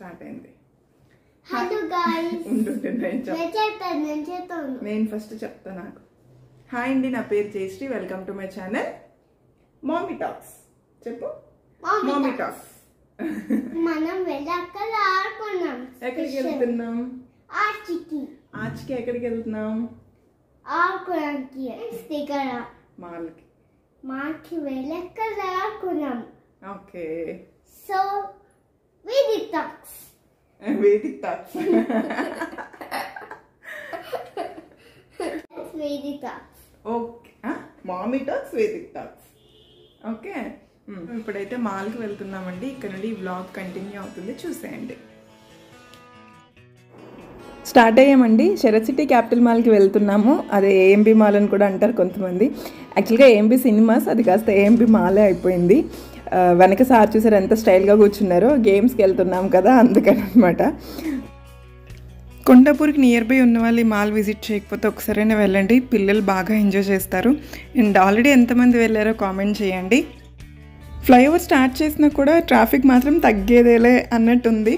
Start అయింది. Hello guys, నేను first చెప్తా. నాకు హాయ్ అండి, నా పేరు Jayashree. Welcome to my channel mummy talks. చెప్పు మమ్మీ టాక్స్. మనం వెళ్ళక్కడ ఆడుకున్నాం. ఎక్కడికి వెళ్తున్నాం? ఆర్చికి. ఆర్చికి ఎక్కడికి వెళ్తున్నాం? ఆడుకోవడానికి దగ్గర మాల్కి. మాల్కి వెళ్ళక్కడ ఆడుకున్నాం. Okay, so Vedik talks. Vedik talks. Vedik talks. Okay, mummy talks, Vedik talks. Okay, ఇప్పుడైతే మాల్కి వెళ్తున్నామండి. ఇక్కడ నుండి ఈ వ్లాగ్ కంటిన్యూ అవుతుంది, చూసేయండి. స్టార్ట్ అయ్యామండి. శరత్ సిటీ క్యాపిటల్ మాల్కి వెళ్తున్నాము. అదే ఏఎంబి మాల్ అని కూడా అంటారు కొంతమంది. యాక్చువల్గా ఏఎంబి సినిమాస్, అది కాస్త ఏఎంబి మాలే అయిపోయింది. వెనక సార్ చూసారు ఎంత స్టైల్గా కూర్చున్నారో. గేమ్స్కి వెళ్తున్నాం కదా, అందుకని అనమాట. కొండాపూర్కి నియర్ బై ఉన్న వాళ్ళు ఈ మాల్ విజిట్ చేయకపోతే ఒకసారైనా వెళ్ళండి. పిల్లలు బాగా ఎంజాయ్ చేస్తారు. అండ్ ఆల్రెడీ ఎంతమంది వెళ్ళారో కామెంట్ చేయండి. ఫ్లైఓవర్ స్టార్ట్ చేసినా కూడా ట్రాఫిక్ మాత్రం తగ్గేదేలే అన్నట్టుంది.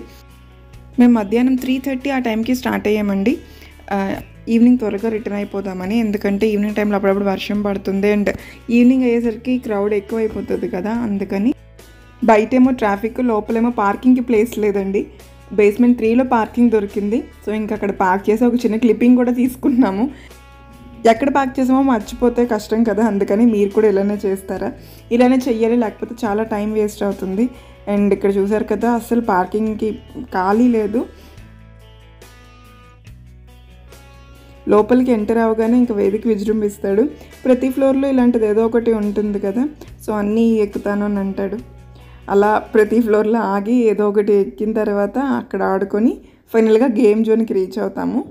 మేము మధ్యాహ్నం 3:30 ఆ టైంకి స్టార్ట్ అయ్యామండి. ఈవినింగ్ త్వరగా రిటర్న్ అయిపోదామని. ఎందుకంటే ఈవినింగ్ టైంలో అప్పుడప్పుడు వర్షం పడుతుంది అండ్ ఈవినింగ్ అయ్యేసరికి క్రౌడ్ ఎక్కువ అయిపోతుంది కదా, అందుకని. బయటేమో ట్రాఫిక్, లోపలేమో పార్కింగ్కి ప్లేస్ లేదండి. బేస్మెంట్ 3లో పార్కింగ్ దొరికింది. సో ఇంకా అక్కడ పార్క్ చేసి ఒక చిన్న క్లిప్పింగ్ కూడా తీసుకున్నాము. ఎక్కడ పార్క్ చేసామో మర్చిపోతే కష్టం కదా, అందుకని మీరు కూడా ఇలానే చేస్తారా? ఇలానే చెయ్యాలి, లేకపోతే చాలా టైం వేస్ట్ అవుతుంది. అండ్ ఇక్కడ చూసారు కదా, అస్సలు పార్కింగ్కి ఖాళీ లేదు. లోపలికి ఎంటర్ అవగానే ఇంకా వేదిక విజృంభిస్తాడు. ప్రతి ఫ్లోర్లో ఇలాంటిది ఏదో ఒకటి ఉంటుంది కదా, సో అన్నీ ఎక్కుతాను అని అంటాడు. అలా ప్రతి ఫ్లోర్లో ఆగి ఏదో ఒకటి ఎక్కిన తర్వాత అక్కడ ఆడుకొని ఫైనల్గా గేమ్ జోన్కి రీచ్ అవుతాము.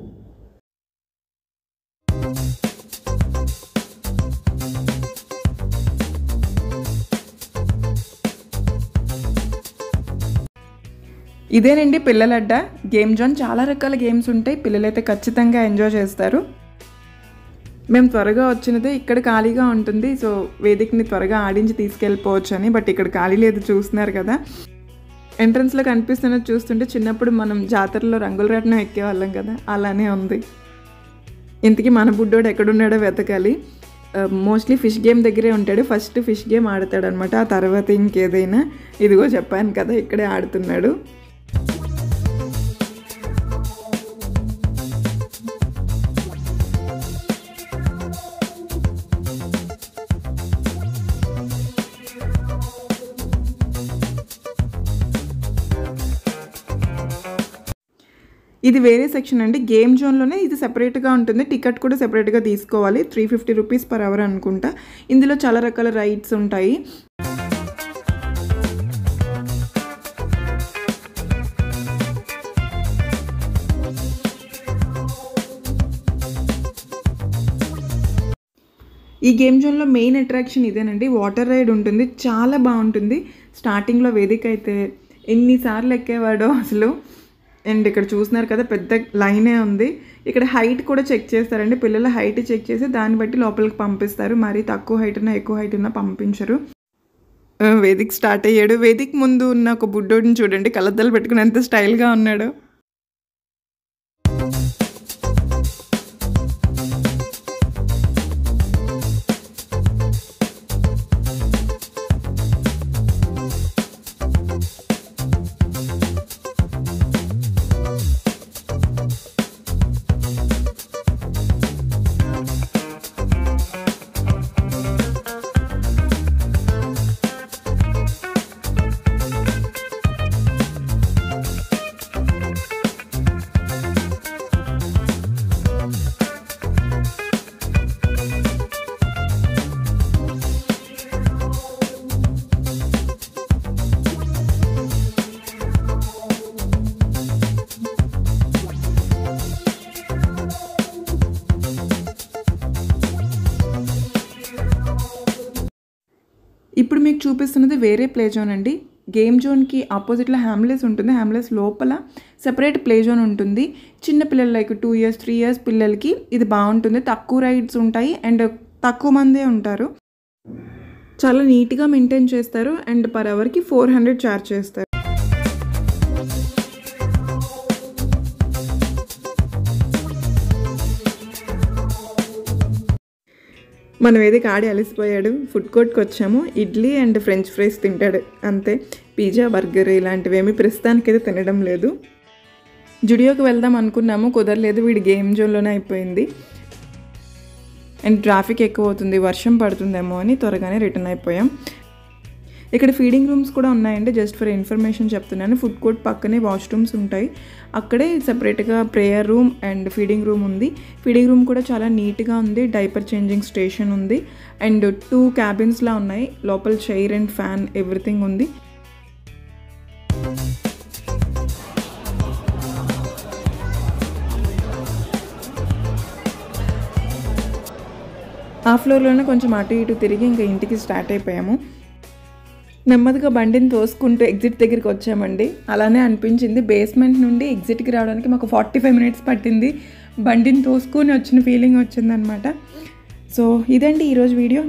ఇదేనండి పిల్లల అడ్డా, గేమ్ జోన్. చాలా రకాల గేమ్స్ ఉంటాయి, పిల్లలైతే ఖచ్చితంగా ఎంజాయ్ చేస్తారు. మేము త్వరగా వచ్చినదే, ఇక్కడ ఖాళీగా ఉంటుంది. సో వేదికని త్వరగా ఆడించి తీసుకెళ్ళిపోవచ్చు అని. బట్ ఇక్కడ ఖాళీ లేదు, చూస్తున్నారు కదా. ఎంట్రన్స్లో కనిపిస్తున్నది చూస్తుంటే చిన్నప్పుడు మనం జాతరలో రంగుల రాట్నం ఎక్కేవాళ్ళం కదా, అలానే ఉంది. ఇంతకీ మన బుడ్డోడు ఎక్కడున్నాడో వెతకాలి. మోస్ట్లీ ఫిష్ గేమ్ దగ్గరే ఉంటాడు. ఫస్ట్ ఫిష్ గేమ్ ఆడతాడనమాట, ఆ తర్వాత ఇంకేదైనా. ఇదిగో చెప్పాను కదా, ఇక్కడే ఆడుతున్నాడు. ఇది వేరే సెక్షన్ అండి. గేమ్ జోన్లోనే ఇది సెపరేట్గా ఉంటుంది. టికెట్ కూడా సెపరేట్గా తీసుకోవాలి. 350 రూపీస్ పర్ అవర్ అనుకుంటా. ఇందులో చాలా రకాల రైడ్స్ ఉంటాయి. ఈ గేమ్ జోన్లో మెయిన్ అట్రాక్షన్ ఇదేనండి. వాటర్ రైడ్ ఉంటుంది, చాలా బాగుంటుంది. స్టార్టింగ్లో వేదిక అయితే ఎన్నిసార్లు ఎక్కేవాడో అసలు. అండ్ ఇక్కడ చూస్తున్నారు కదా, పెద్ద లైనే ఉంది. ఇక్కడ హైట్ కూడా చెక్ చేస్తారండి. పిల్లల హైట్ చెక్ చేసి దాన్ని బట్టి లోపలికి పంపిస్తారు. మరి తక్కువ హైట్ ఉన్నా ఎక్కువ హైట్ ఉన్నా పంపించరు. వేదిక్ స్టార్ట్ అయ్యాడు. వేదిక్ ముందు ఉన్న ఒక బుడ్డోడిని చూడండి, కళ్ళద్దాలు పెట్టుకుని ఎంత స్టైల్గా ఉన్నాడు. ఇప్పుడు మీకు చూపిస్తున్నది వేరే ప్లే జోన్ అండి. గేమ్ జోన్కి ఆపోజిట్లో హ్యామ్లెస్ ఉంటుంది. హ్యామ్లెస్ లోపల సెపరేట్ ప్లే జోన్ ఉంటుంది. చిన్న పిల్లలు లైక్ 2 years 3 years పిల్లలకి ఇది బాగుంటుంది. తక్కువ రైడ్స్ ఉంటాయి అండ్ తక్కువ మందే ఉంటారు. చాలా నీట్గా మెయింటైన్ చేస్తారు అండ్ పర్ అవర్కి 400 ఛార్జ్ చేస్తారు. మనం ఏది కాడి అలసిపోయాడు. ఫుడ్ కోర్ట్కి వచ్చాము. ఇడ్లీ అండ్ ఫ్రెంచ్ ఫ్రైస్ తింటాడు అంతే. పిజ్జా, బర్గర్ ఇలాంటివి ఏమీ ప్రస్తుతానికైతే తినడం లేదు. జుడియోకి వెళ్దాం అనుకున్నాము, కుదరలేదు. వీడి గేమ్ జోన్లోనే అయిపోయింది. అండ్ ట్రాఫిక్ ఎక్కువ అవుతుంది, వర్షం పడుతుందేమో అని త్వరగానే రిటర్న్ అయిపోయాం. ఇక్కడ ఫీడింగ్ రూమ్స్ కూడా ఉన్నాయండి. జస్ట్ ఫర్ ఇన్ఫర్మేషన్ చెప్తున్నాను. ఫుడ్ కోర్ట్ పక్కనే వాష్రూమ్స్ ఉంటాయి. అక్కడే సపరేట్గా prayer room and feeding room ఉంది. ఫీడింగ్ రూమ్ కూడా చాలా నీట్గా ఉంది. డైపర్ చేంజింగ్ స్టేషన్ ఉంది. అండ్ 2 క్యాబిన్స్లా ఉన్నాయి. లోపల చైర్ అండ్ ఫ్యాన్ ఎవ్రీథింగ్ ఉంది. ఆ ఫ్లోర్లోనే కొంచెం అటు ఇటు తిరిగి ఇంకా ఇంటికి స్టార్ట్ అయిపోయాము. నెమ్మదిగా బండిని తోసుకుంటూ ఎగ్జిట్ దగ్గరికి వచ్చామండి. అలానే అనిపించింది. బేస్మెంట్ నుండి ఎగ్జిట్కి రావడానికి మాకు 45 మినిట్స్ పట్టింది. బండిని తోసుకొని వచ్చిన ఫీలింగ్ వచ్చిందనమాట. సో ఇదండి ఈరోజు వీడియో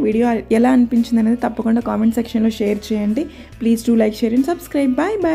ఎలా అనిపించింది అనేది తప్పకుండా కామెంట్ సెక్షన్లో షేర్ చేయండి. Please do like, share and subscribe. Bye bye.